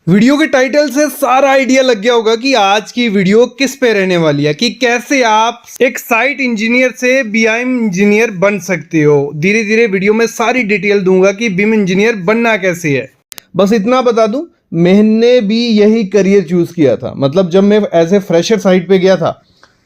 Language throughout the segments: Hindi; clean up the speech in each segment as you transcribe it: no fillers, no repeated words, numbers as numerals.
वीडियो के टाइटल से सारा आइडिया लग गया होगा कि आज की वीडियो किस पे रहने वाली है, कि कैसे आप एक साइट इंजीनियर से बीआईएम इंजीनियर बन सकते हो। धीरे धीरे वीडियो में सारी डिटेल दूंगा कि बीम इंजीनियर बनना कैसे है। बस इतना बता दूं, मैंने भी यही करियर चूज किया था। मतलब जब मैं एज ए फ्रेशर साइट पे गया था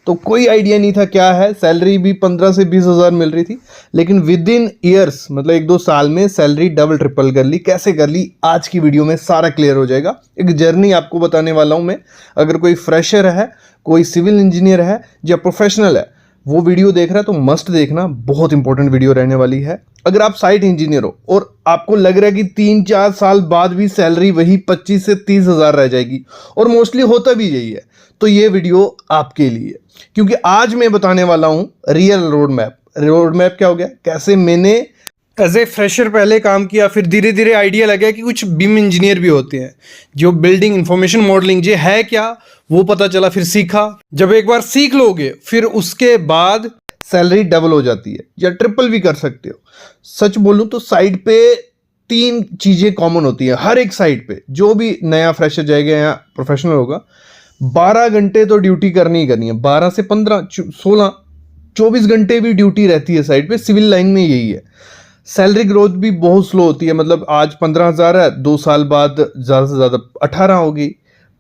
तो कोई आइडिया नहीं था क्या है। सैलरी भी 15 से 20 हज़ार मिल रही थी, लेकिन विद इन ईयर्स मतलब 1-2 साल में सैलरी डबल ट्रिपल कर ली। कैसे कर ली आज की वीडियो में सारा क्लियर हो जाएगा। एक जर्नी आपको बताने वाला हूं मैं। अगर कोई फ्रेशर है, कोई सिविल इंजीनियर है या प्रोफेशनल है, वो वीडियो देख रहा है तो मस्ट देखना, बहुत इंपॉर्टेंट वीडियो रहने वाली है। अगर आप साइट इंजीनियर हो और आपको लग रहा है कि 3-4 साल बाद भी सैलरी वही 25 से 30 हज़ार रह जाएगी, और मोस्टली होता भी यही है, तो ये वीडियो आपके लिए। क्योंकि आज मैं बताने वाला हूं real road map. Road map क्या हो गया, कैसे मैंने एज ए फ्रेशर पहले काम किया, फिर धीरे धीरे आइडिया लगा कि कुछ बीम इंजीनियर भी होते हैं जो बिल्डिंग इंफॉर्मेशन मॉडलिंग जो है क्या वो पता चला, फिर सीखा। जब एक बार सीख लोगे फिर उसके बाद सैलरी डबल हो जाती है या ट्रिपल भी कर सकते हो। सच बोलूं तो साइट पे 3 चीजें कॉमन होती हैं हर एक साइट पे। जो भी नया फ्रेशर जाएगा या प्रोफेशनल होगा, 12 घंटे तो ड्यूटी करनी ही करनी है। 12 से 15, 16, 24 घंटे भी ड्यूटी रहती है साइट पे। सिविल लाइन में यही है। सैलरी ग्रोथ भी बहुत स्लो होती है। मतलब आज 15,000 है, 2 साल बाद ज़्यादा से ज़्यादा 18 होगी,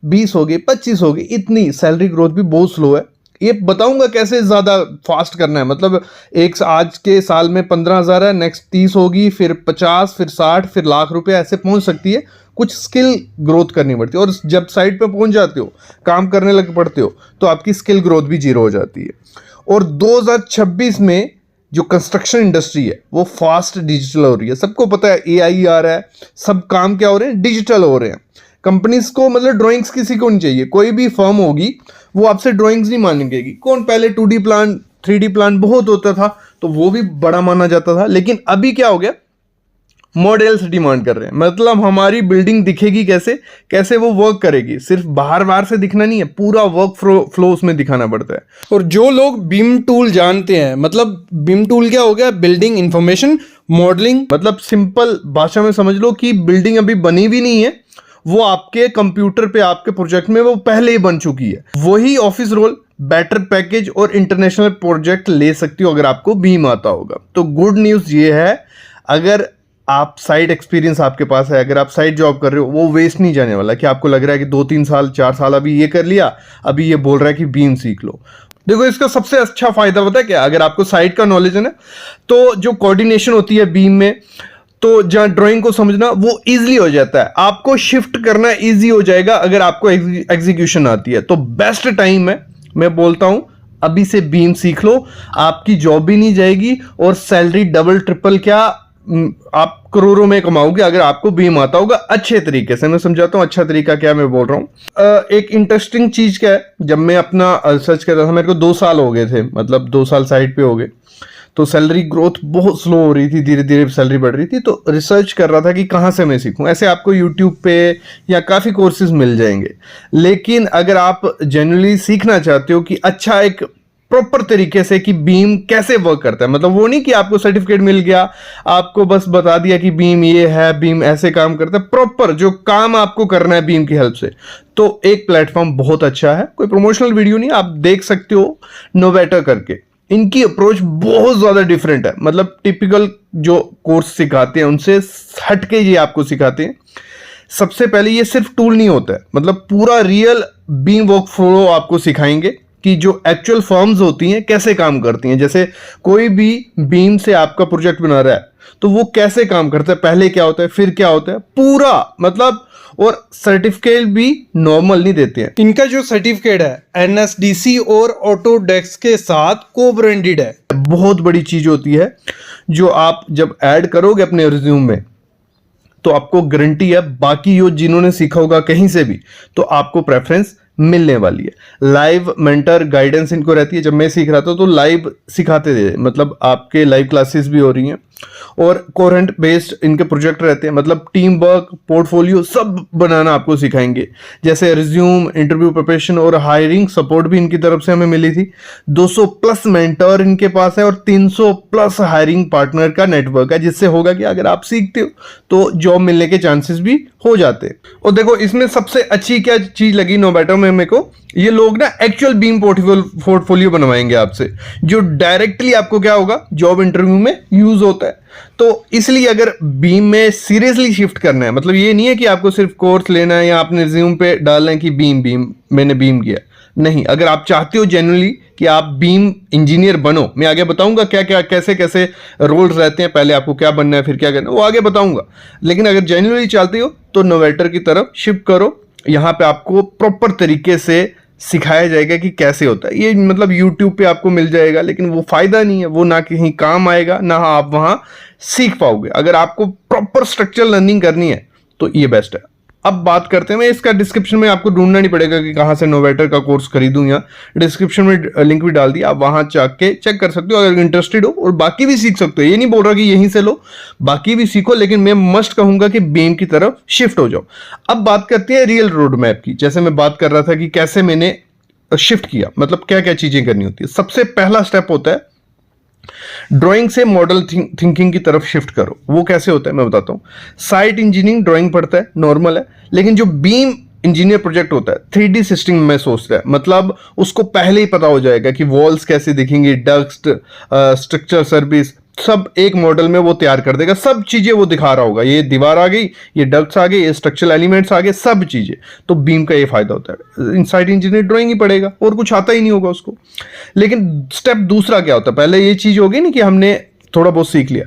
20 होगी, 25 होगी। इतनी सैलरी ग्रोथ भी बहुत स्लो है। ये बताऊंगा कैसे ज़्यादा फास्ट करना है। मतलब एक आज के साल में 15,000 है, नेक्स्ट 30 होगी, फिर 50, फिर 60, फिर लाख रुपए ऐसे पहुंच सकती है। कुछ स्किल ग्रोथ करनी पड़ती है, और जब साइट पे पहुंच जाते हो, काम करने लग पड़ते हो, तो आपकी स्किल ग्रोथ भी 0 हो जाती है। और 2026 में जो कंस्ट्रक्शन इंडस्ट्री है वो फास्ट डिजिटल हो रही है। सबको पता है एआई आ रहा है, सब काम क्या हो रहे हैं, डिजिटल हो रहे हैं। कंपनीज को मतलब ड्राइंग्स किसी को नहीं चाहिए। कोई भी फर्म होगी वो आपसे ड्राइंग्स नहीं मांगेगी। कौन पहले 2D प्लान 3D प्लान बहुत होता था तो वो भी बड़ा माना जाता था, लेकिन अभी क्या हो गया, मॉडल्स डिमांड कर रहे हैं। मतलब हमारी बिल्डिंग दिखेगी कैसे, कैसे वो वर्क करेगी। सिर्फ बाहर बाहर से दिखना नहीं है, पूरा वर्क फ्लो उसमें दिखाना पड़ता है। और जो लोग बीम टूल जानते हैं, मतलब बीम टूल क्या हो गया, बिल्डिंग इंफॉर्मेशन मॉडलिंग। मतलब सिंपल भाषा में समझ लो कि बिल्डिंग अभी बनी भी नहीं है, वो आपके कंप्यूटर पे आपके प्रोजेक्ट में वो पहले ही बन चुकी है। वही ऑफिस रोल, बेटर पैकेज और इंटरनेशनल प्रोजेक्ट ले सकती हो अगर आपको बीम आता होगा। तो गुड न्यूज़ ये है, अगर आप साइट एक्सपीरियंस आपके पास है, अगर आप साइट जॉब कर रहे हो, वो वेस्ट नहीं जाने वाला कि आपको लग रहा है कि 2-3 साल 4 साल अभी ये कर लिया, अभी ये बोल रहा है कि बीम सीख लो। देखो इसका सबसे अच्छा फायदा पता है क्या, अगर आपको साइट का नॉलेज है ना, तो जो कोऑर्डिनेशन होती है बीम में, तो जहां ड्राइंग को समझना वो इजीली हो जाता है। आपको शिफ्ट करना इजी हो जाएगा अगर आपको एग्जीक्यूशन आती है। तो बेस्ट टाइम है, मैं बोलता हूं अभी से बीम सीख लो। आपकी जॉब भी नहीं जाएगी और सैलरी डबल ट्रिपल क्या, आप करोड़ों में कमाओगे अगर आपको बीम आता होगा अच्छे तरीके से। मैं समझाता हूँ अच्छा तरीका क्या मैं बोल रहा हूँ। एक इंटरेस्टिंग चीज क्या है, जब मैं अपना सर्च कर रहा था, मेरे को 2 साल हो गए थे, मतलब 2 साल साइट पे हो गए, तो सैलरी ग्रोथ बहुत स्लो हो रही थी, धीरे धीरे सैलरी बढ़ रही थी। तो रिसर्च कर रहा था कि कहाँ से मैं सीखूं। ऐसे आपको यूट्यूब पे या काफ़ी कोर्सेज मिल जाएंगे, लेकिन अगर आप जेन्युइनली सीखना चाहते हो कि अच्छा एक प्रॉपर तरीके से कि बीम कैसे वर्क करता है, मतलब वो नहीं कि आपको सर्टिफिकेट मिल गया, आपको बस बता दिया कि बीम ये है, बीम ऐसे काम करता है, प्रॉपर जो काम आपको करना है बीम की हेल्प से, तो एक प्लेटफॉर्म बहुत अच्छा है। कोई प्रमोशनल वीडियो नहीं, आप देख सकते हो, नोवेटर करके। इनकी अप्रोच बहुत ज़्यादा डिफरेंट है। मतलब टिपिकल जो कोर्स सिखाते हैं उनसे हटके ये आपको सिखाते हैं। सबसे पहले ये सिर्फ टूल नहीं होता है, मतलब पूरा रियल बीम वर्क फ्लो आपको सिखाएंगे कि जो एक्चुअल फॉर्म्स होती हैं कैसे काम करती हैं। जैसे कोई भी बीम से आपका प्रोजेक्ट बना रहा है तो वो कैसे काम करता है, पहले क्या होता है, फिर क्या होता है, पूरा मतलब। और सर्टिफिकेट भी नॉर्मल नहीं देते हैं। इनका जो सर्टिफिकेट है NSDC और ऑटोडेस्क के साथ को ब्रांडेड है। बहुत बड़ी चीज होती है जो आप जब ऐड करोगे अपने रिज्यूम में, तो आपको गारंटी है बाकी यो जिन्होंने सीखा होगा कहीं से भी, तो आपको प्रेफरेंस मिलने वाली है। लाइव मेंटर गाइडेंस इनको रहती है। जब मैं सीख रहा था तो लाइव सिखाते थे, मतलब आपके लाइव क्लासेस भी हो रही हैं, और कोरेंट बेस्ड इनके प्रोजेक्ट रहते हैं, मतलब टीम वर्क, पोर्टफोलियो सब बनाना आपको सिखाएंगे। जैसे रिज्यूम, इंटरव्यू प्रिपरेशन और हायरिंग सपोर्ट भी इनकी तरफ से हमें मिली थी। 200 प्लस मेंटर इनके पास है और 300 प्लस हायरिंग पार्टनर का नेटवर्क है, जिससे होगा कि अगर आप सीखते हो तो जॉब मिलने के चांसेस भी हो जाते हैं। और देखो इसमें सबसे अच्छी क्या चीज लगी नोवेटा में मेरे को, ये लोग ना एक्चुअल बीम पोर्टफोलियो बनवाएंगे आपसे, जो डायरेक्टली आपको क्या होगा जॉब इंटरव्यू में यूज होता है। तो इसलिए अगर बीम में सीरियसली शिफ्ट करना है, मतलब ये नहीं है कि आपको सिर्फ कोर्स लेना है या आपने रिज्यूम पे डालना है कि बीम मैंने बीम किया, नहीं। अगर आप चाहते हो जेन्युइनली कि आप बीम इंजीनियर बनो, मैं आगे बताऊंगा क्या क्या कैसे कैसे रोल्स रहते हैं, पहले आपको क्या बनना है फिर क्या करना है वो आगे बताऊंगा। लेकिन अगर जेन्युइनली चाहते हो तो नोवेटर की तरफ शिफ्ट करो। यहाँ पे आपको प्रॉपर तरीके से सिखाया जाएगा कि कैसे होता है। ये मतलब YouTube पे आपको मिल जाएगा, लेकिन वो फायदा नहीं है, वो ना कहीं काम आएगा ना आप वहां सीख पाओगे। अगर आपको प्रॉपर स्ट्रक्चर लर्निंग करनी है तो ये बेस्ट है। अब बात करते हैं, मैं इसका डिस्क्रिप्शन में आपको ढूंढना नहीं पड़ेगा कि कहां से नोवेटर का कोर्स खरीदूं, या डिस्क्रिप्शन में लिंक भी डाल दिया, आप वहां जाके चेक कर सकते हो अगर इंटरेस्टेड हो, और बाकी भी सीख सकते हो। ये नहीं बोल रहा कि यहीं से लो, बाकी भी सीखो, लेकिन मैं मस्ट कहूंगा कि बीम की तरफ शिफ्ट हो जाओ। अब बात करते हैं रियल रोड मैप की। जैसे मैं बात कर रहा था कि कैसे मैंने शिफ्ट किया, मतलब क्या क्या चीजें करनी होती है। सबसे पहला स्टेप होता है ड्राइंग से मॉडल थिंकिंग की तरफ शिफ्ट करो। वो कैसे होता है मैं बताता हूं। साइट इंजीनियरिंग ड्राइंग पढ़ता है, नॉर्मल है, लेकिन जो बीम इंजीनियर प्रोजेक्ट होता है 3D सिस्टम में सोचता है, मतलब उसको पहले ही पता हो जाएगा कि वॉल्स कैसे दिखेंगी, डक्ट, स्ट्रक्चर, सर्विस, सब एक मॉडल में वो तैयार कर देगा। सब चीजें वो दिखा रहा होगा, ये दीवार आ गई, ये डक्ट्स आ गए, ये स्ट्रक्चरल एलिमेंट्स आ गए, सब चीजें। तो बीम का ये फायदा होता है। इनसाइड इंजीनियर ड्राइंग ही पड़ेगा और कुछ आता ही नहीं होगा उसको। लेकिन स्टेप दूसरा क्या होता है, पहले ये चीज होगी ना कि हमने थोड़ा बहुत सीख लिया,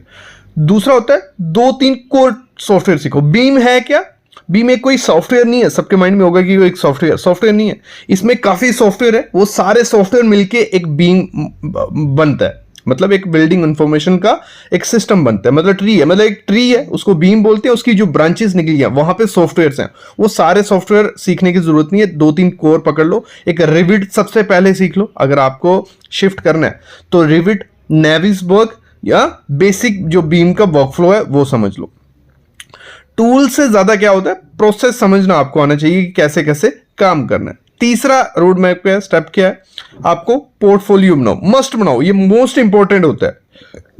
दूसरा होता है 2-3 कोर सॉफ्टवेयर सीखो। बीम है क्या? बीम एक कोई सॉफ्टवेयर नहीं है। सबके माइंड में होगा कि वो एक सॉफ्टवेयर नहीं है, इसमें काफी सॉफ्टवेयर है। वो सारे सॉफ्टवेयर मिलके एक बीम बनता है, मतलब एक बिल्डिंग इंफॉर्मेशन का एक सिस्टम बनता है। मतलब ट्री है, मतलब एक ट्री है, उसको बीम बोलते हैं, उसकी जो ब्रांचेस निकली हैं वहां पे सॉफ्टवेयर्स हैं। वो सारे सॉफ्टवेयर सीखने की जरूरत नहीं है, 2-3 कोर पकड़ लो। एक रिविट सबसे पहले सीख लो अगर आपको शिफ्ट करना है, तो रिविट, नेविसबर्ग या बेसिक जो बीम का वर्कफ्लो है वो समझ लो। टूल से ज्यादा क्या होता है, प्रोसेस समझना आपको आना चाहिए कि कैसे कैसे काम करना है। तीसरा रोड मैप का स्टेप क्या है, आपको पोर्टफोलियो बनाओ, मस्ट बनाओ, ये मोस्ट इंपॉर्टेंट होता है।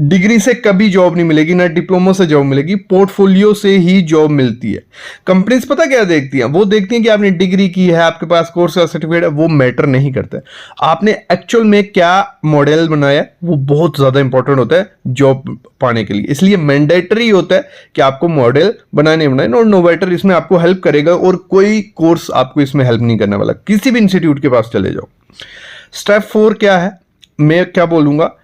डिग्री से कभी जॉब नहीं मिलेगी, ना डिप्लोमा से जॉब मिलेगी, पोर्टफोलियो से ही जॉब मिलती है। कंपनीज पता क्या देखती हैं, वो देखती हैं कि आपने डिग्री की है, आपके पास कोर्स का सर्टिफिकेट है, वो मैटर नहीं करता है। आपने एक्चुअल में क्या मॉडल बनाया, वो बहुत ज्यादा इंपॉर्टेंट होता है जॉब पाने के लिए। इसलिए मैंडेटरी होता है कि आपको मॉडल बनाने और नोवेटर इसमें आपको हेल्प करेगा, और कोई कोर्स आपको इसमें हेल्प नहीं करने वाला। किसी भी इंस्टीट्यूट के पास चले जाओ। स्टेप 4 क्या है, मैं क्या बोलूंगा,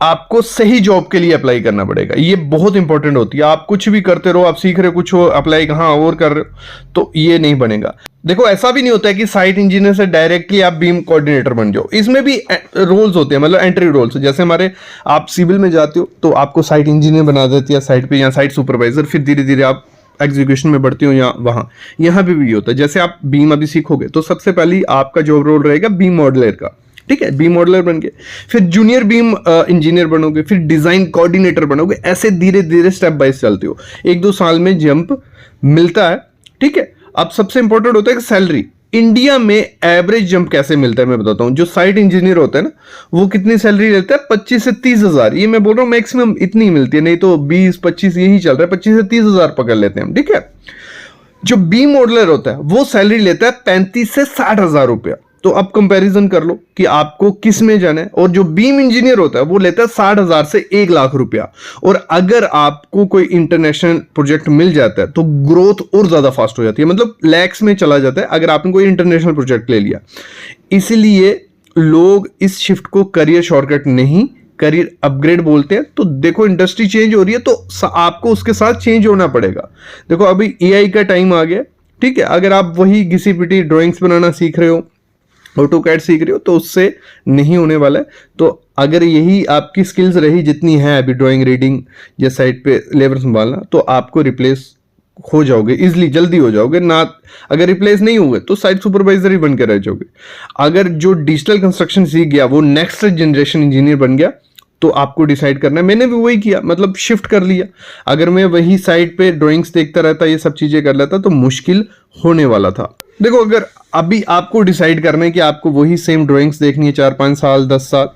आपको सही जॉब के लिए अप्लाई करना पड़ेगा। ये बहुत इंपॉर्टेंट होती है। आप कुछ भी करते रहो, आप सीख रहे हो कुछ हो, अप्लाई कहाँ और कर रहे हो, तो ये नहीं बनेगा। देखो ऐसा भी नहीं होता है कि साइट इंजीनियर से डायरेक्टली आप बीम कोऑर्डिनेटर बन जाओ। इसमें भी रोल्स होते हैं, मतलब एंट्री रोल्स। जैसे हमारे आप सिविल में जाते हो तो आपको साइट इंजीनियर बना देती है साइट पे, या साइट सुपरवाइजर, फिर धीरे धीरे आप एग्जीक्यूशन में बढ़ते हो या वहां। यहाँ पे भी होता है, जैसे आप बीम अभी सीखोगे तो सबसे पहले आपका जॉब रोल रहेगा बीम मॉडलर का, ठीक है, बीम मॉडलर बन के फिर जूनियर बीम इंजीनियर बनोगे, फिर डिजाइन कोऑर्डिनेटर बनोगे। ऐसे धीरे धीरे स्टेप बाय चलते हो, 1-2 साल में जंप मिलता है, ठीक है। अब सबसे इंपॉर्टेंट होता है कि सैलरी। इंडिया में एवरेज जंप कैसे मिलता है मैं बताता हूं। जो साइट इंजीनियर होता है ना, वो कितनी सैलरी लेता है, 25 से 30 हजार। ये मैं बोल रहा हूं मैक्सिमम इतनी मिलती है, नहीं तो 20-25 यही चल रहा है, 25 से 30 हजार पकड़ लेते हैं हम, ठीक है। जो बीम मॉडलर होता है वो सैलरी लेता है 35 से 60 हजार रुपया। तो अब कंपैरिजन कर लो कि आपको किस में जाना है। और जो बीम इंजीनियर होता है वो लेता है 60,000 से 1 लाख रुपया। और अगर आपको कोई इंटरनेशनल प्रोजेक्ट मिल जाता है तो ग्रोथ और ज्यादा फास्ट हो जाती है, मतलब लैक्स में चला जाता है अगर आपने कोई इंटरनेशनल प्रोजेक्ट ले लिया। इसलिए लोग इस शिफ्ट को करियर शॉर्टकट नहीं, करियर अपग्रेड बोलते हैं। तो देखो इंडस्ट्री चेंज हो रही है तो आपको उसके साथ चेंज होना पड़ेगा। देखो अभी एआई का टाइम आ गया, ठीक है। अगर आप वही घिसी पिटी ड्राइंग्स बनाना सीख रहे हो, ऑटोकैड सीख रहे हो, तो उससे नहीं होने वाला है। तो अगर यही आपकी स्किल्स रही जितनी है अभी, ड्राइंग, रीडिंग या साइट पे लेबर संभालना, तो आपको रिप्लेस हो जाओगे इजिली, जल्दी हो जाओगे ना। अगर रिप्लेस नहीं हुए तो साइट सुपरवाइजर ही बनकर रह जाओगे। अगर जो डिजिटल कंस्ट्रक्शन सीख गया वो नेक्स्ट जनरेशन इंजीनियर बन गया, तो आपको डिसाइड करना है। मैंने भी वही किया, मतलब शिफ्ट कर लिया। अगर मैं वही साइट पे ड्राइंग्स देखता रहता, ये सब चीजें कर लेता, तो मुश्किल होने वाला था। देखो, अगर अभी आपको डिसाइड करना है कि आपको वही सेम ड्राइंग्स देखनी है 4-5 साल 10 साल,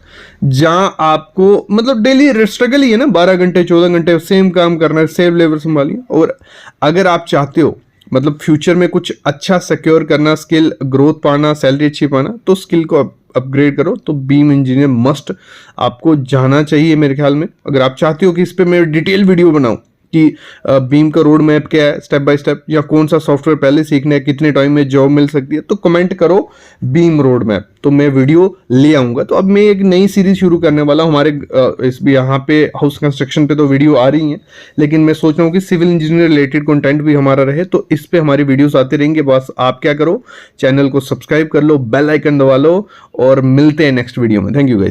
जहां आपको मतलब डेली स्ट्रगल ही है ना, 12 घंटे 14 घंटे सेम काम करना है, सेम लेबर संभालिए। और अगर आप चाहते हो मतलब फ्यूचर में कुछ अच्छा सिक्योर करना, स्किल ग्रोथ पाना, सैलरी अच्छी पाना, तो स्किल को अपग्रेड करो। तो बीम इंजीनियर मस्ट आपको जाना चाहिए मेरे ख्याल में। अगर आप चाहते हो कि इस पे मैं डिटेल वीडियो बनाऊं कि बीम का रोड मैप क्या है स्टेप बाय स्टेप, या कौन सा सॉफ्टवेयर पहले सीखना है, कितने टाइम में जॉब मिल सकती है, तो कमेंट करो बीम रोड मैप, तो मैं वीडियो ले आऊंगा। तो अब मैं एक नई सीरीज शुरू करने वाला हूं हमारे इस भी यहाँ पे हाउस कंस्ट्रक्शन पे तो वीडियो आ रही हैं, लेकिन मैं सोच रहा हूँ कि सिविल इंजीनियर रिलेटेड कंटेंट भी हमारा रहे, तो इस पे हमारी वीडियोस आते रहेंगे। बस आप क्या करो, चैनल को सब्सक्राइब कर लो, बेल आइकन दबा लो, और मिलते हैं नेक्स्ट वीडियो में। Thank you guys.